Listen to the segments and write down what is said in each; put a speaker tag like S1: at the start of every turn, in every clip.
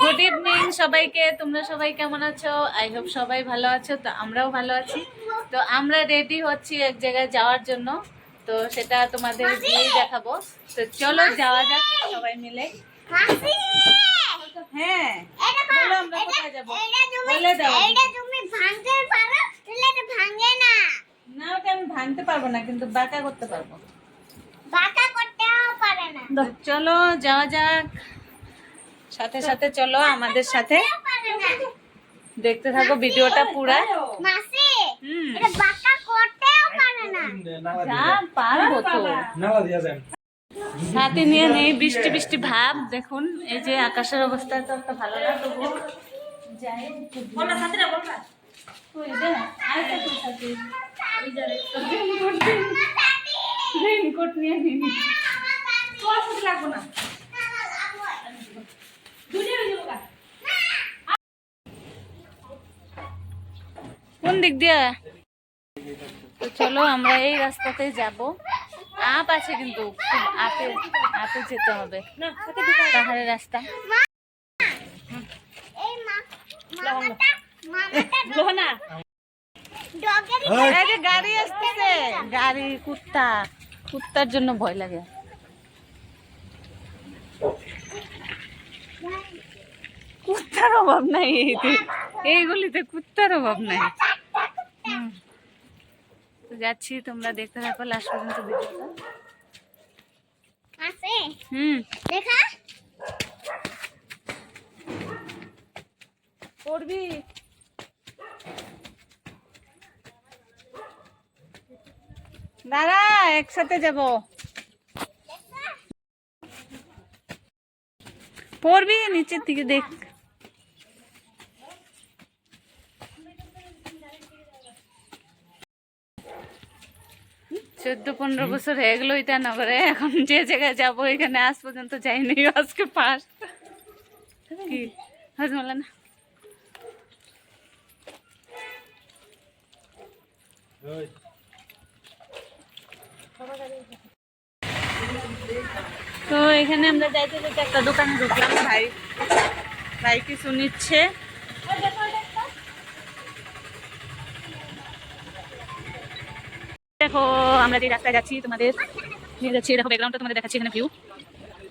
S1: Good evening সবাইকে। তোমরা সবাই কেমন আছো? আই হোপ সবাই ভালো আছো। তো আমরাও ভালো আছি। তো আমরা রেডি হচ্ছি এক জায়গায় যাওয়ার জন্য, তো সেটা তোমাদের গিয়েই দেখাবো। তো চলো যাওয়া যাক সবাই মিলে। হ্যাঁ, বলো আমরা কোথায় যাবো বলে দাও। না, ওটা আমি ভাঙতে পারবো না, কিন্তু বাঁকা করতে পারবো। তো চলো যাওয়া যাক, সাথে সাথে চলো আমাদের সাথে, দেখতে থাকো ভিডিওটা পুরা। পারবো তো, সাথে নিয়ে নেই। বৃষ্টি বৃষ্টি ভাব দেখুন, এই যে আকাশের অবস্থা তো একটা ভালো না, তবু যাই। রেইনকোট নিয়ে নিই, লাগবো না। কোন দিক দিয়ে? তো চলো আমরা এই রাস্তাতেই যাব। আপ আছে কিন্তু খুব আপে আপে যেতে হবে, পাহাড়ের রাস্তা। গাড়ি আসতেছে, গাড়ি। কুত্তার জন্য ভয় লাগে। কুত্তার অভাব নাই এইগুলিতে, কুত্তার অভাব নাই। যাচ্ছি, তোমরা দেখতে থাকো লাস্ট পর্যন্ত ভিডিওটা। দেখা পড়বি। দাঁড়া, একসাথে যাব। পড়বি, নিচের দিকে দেখ। 14-15 বছর হয়ে গেল ইটানগরে। এখন যে জায়গায় যাবো এখানে আজ পর্যন্ত যাইনি, আজকে ফার্স্ট। কি হজমলা না? তো এখানে আমরা যাইতে যেতে একটা দোকানে ঢুকলাম। ভাই কিছু নিচ্ছে। দেখো আমরা যে রাস্তায় যাচ্ছি তোমাদের নিয়ে যাচ্ছি, দেখো ব্যাকগ্রাউন্ডটা তোমাদের দেখাচ্ছি। এখানে ভিউ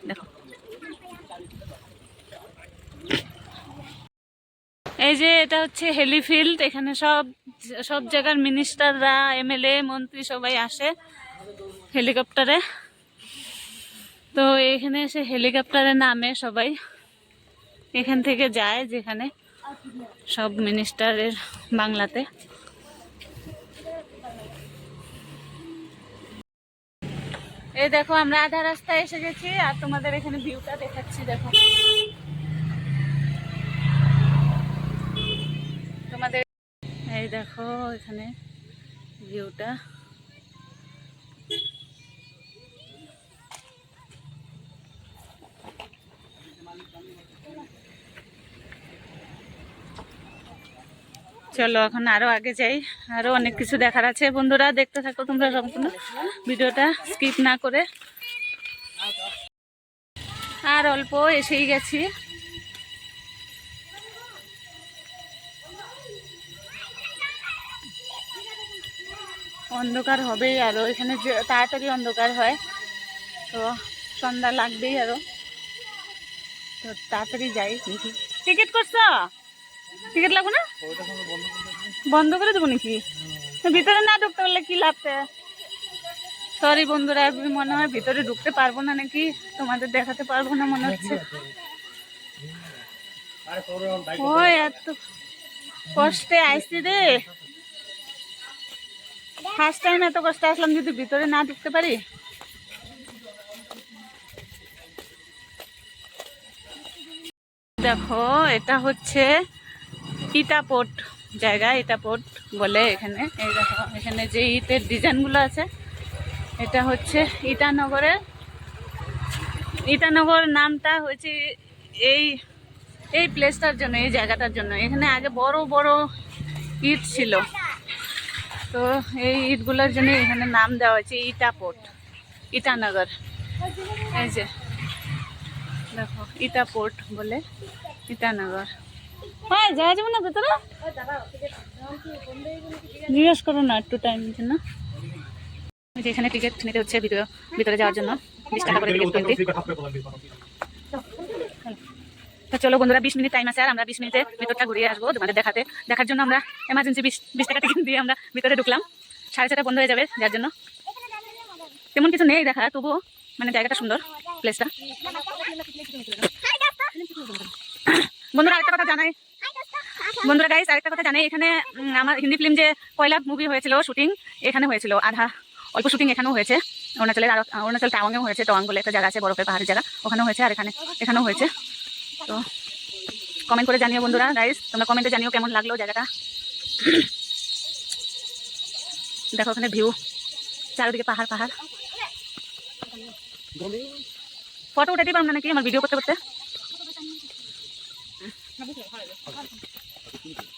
S1: দেখো, এই যে এটা হচ্ছে হেলিফিল্ড। এখানে সব জায়গার মিনিস্টাররা, এমএলএ, মন্ত্রী সবাই আসে হেলিকপ্টারে। তো এখানে এসে হেলিকপ্টারে নামে সবাই, এখান থেকে যায় যেখানে সব মিনিস্টারের বাংলাতে। এই দেখো আমরা আধা রাস্তায় এসে গেছি, আর তোমাদের এখানে ভিউটা দেখাচ্ছি। দেখো তোমাদের, এই দেখো এখানে ভিউটা। চলো এখন আরো আগে যাই, আরো অনেক কিছু দেখার আছে। বন্ধুরা দেখতে থাকো তোমরা সম্পূর্ণ ভিডিওটা, স্কিপ না করে। আর অল্প এসেই গেছি। অন্ধকার হবেই আরো, এখানে তাড়াতাড়ি অন্ধকার হয়, তো সন্ধ্যা লাগবেই আরো। তো তাড়াতাড়ি যাই। টিকিট করছো? টিকিট লাগবে না? বন্ধ করে দেবো নাকি? ভিতরে না ঢুকতে পারলে কি লাগবে? সরি বন্ধুরা, মনে হয় ভিতরে ঢুকতে পারবো না নাকি, তোমাদের দেখাতে পারবো না মনে হচ্ছে। ওই এত কষ্টে আইসি রে, ফার্স্ট টাইম এত কষ্টে আসলাম, যদি ভিতরে না ঢুকতে পারি। দেখো এটা হচ্ছে ইটাপোর্ট জায়গা, ইটাপোর্ট বলে এখানে। এই দেখো এখানে যে ইটের ডিজাইনগুলো আছে, এটা হচ্ছে ইটানগর নামটা হয়েছে এই প্লেসটার জন্য, এই জায়গাটার জন্য। এখানে আগে বড় বড় ইট ছিল, তো এই ইটগুলোর জন্য এখানে নাম দেওয়া হয়েছে ইটাপোর্ট, ইটানগর। এই যে দেখো ইটাপোর্ট বলে। ইটানগর। হ্যাঁ যাওয়া যাবে না ভেতরে? জিজ্ঞেস করো না একটু টাইমের জন্য। এখানে টিকিট নিতে হচ্ছে ভিতরে যাওয়ার জন্য 20 টাকা করে টিকিট কিনতে। তো চলো বন্ধুরা, 20 মিনিট টাইম আছে, আর আমরা 20 মিনিটে ভিতরটা ঘুরিয়ে আসবো তোমাদের দেখার জন্য। আমরা এমার্জেন্সি 20 টাকা টিকিট দিয়ে আমরা ভিতরে ঢুকলাম। 6:30 বন্ধ হয়ে যাবে, যার জন্য তেমন কিছু নেই দেখা, তবুও মানে জায়গাটা সুন্দর, প্লেসটা। বন্ধুরা আরেকটা কথা জানাই, গাইস আরেকটা কথা জানাই, এখানে আমার হিন্দি ফিল্ম যে কয়লা মুভি হয়েছিল শুটিং এখানে হয়েছিল, অল্প শুটিং এখানেও হয়েছে। অরুণাচল টাওয়াংয়েও হয়েছে, টাওয়াং বলে একটা জায়গা আছে, বরফের পাহাড়ের জায়গা, ওখানেও হয়েছে, আর এখানেও হয়েছে। তো কমেন্ট করে জানিও বন্ধুরা, গাইস তোমরা কমেন্টে জানিও কেমন লাগলো জায়গাটা। দেখো ওখানে ভিউ, চারিদিকে পাহাড়। ফটো উঠাতে পারলাম না নাকি আমার ভিডিও করতে করতে।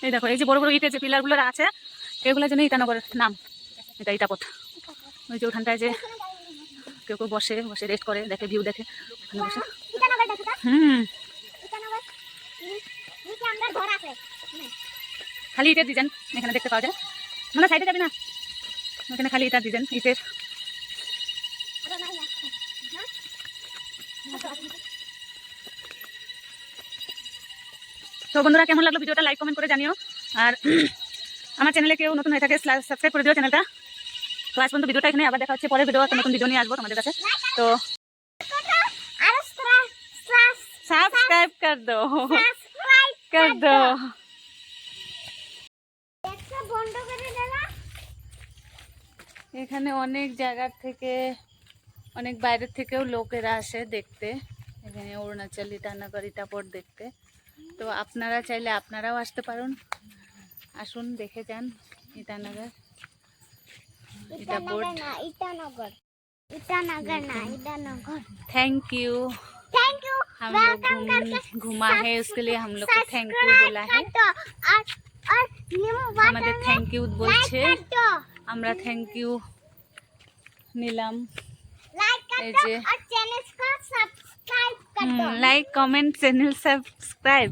S1: এই দেখো এই যে বড় বড় ইটের যে পিলার গুলো আছে, এগুলোর জন্য ইটানগরের নাম। এটা ইটাপথ। ওই যে ওখানটায় যে কেউ বসে রেস্ট করে, দেখে ভিউ দেখে ওখানে বসে। খালি ইটের ডিজাইন এখানে দেখতে পাওয়া যায়। মানে সাইডে যাবে না, এখানে খালি ইটার ডিজাইন, ইটের। তো বন্ধুরা কেমন লাগলো ভিডিওটা লাইক কমেন্ট করে জানিও, আর আমার চ্যানেলে কেউ নতুন হয়ে থাকে সাবস্ক্রাইব করে দিও চ্যানেলটা। তো আজ পর্যন্ত ভিডিওটা এখানে, আবার দেখা হচ্ছে পরের ভিডিও, একটা নতুন ভিডিও নিয়ে আসবো তোমাদের কাছে। তো সাবস্ক্রাইব কর দো। এখানে অনেক জায়গার থেকে, অনেক বাইরের থেকেও লোকেরা আসে দেখতে, এখানে অরুণাচল ইটানগর ইটাপট দেখতে। তো আপনারা চাইলে আপনারাও আসতে পারেন, আসুন দেখে যান ইটানগর ইটাপট। Thank you. हम लोग घुमा है, उसके लिए हम लोग को थैंक यू बोला है। আমাদের থ্যাংক ইউ বলছে, আমরা থ্যাংক ইউ নিলাম। এই যে লাইক কমেন্ট চ্যানেল সাবস্ক্রাইব।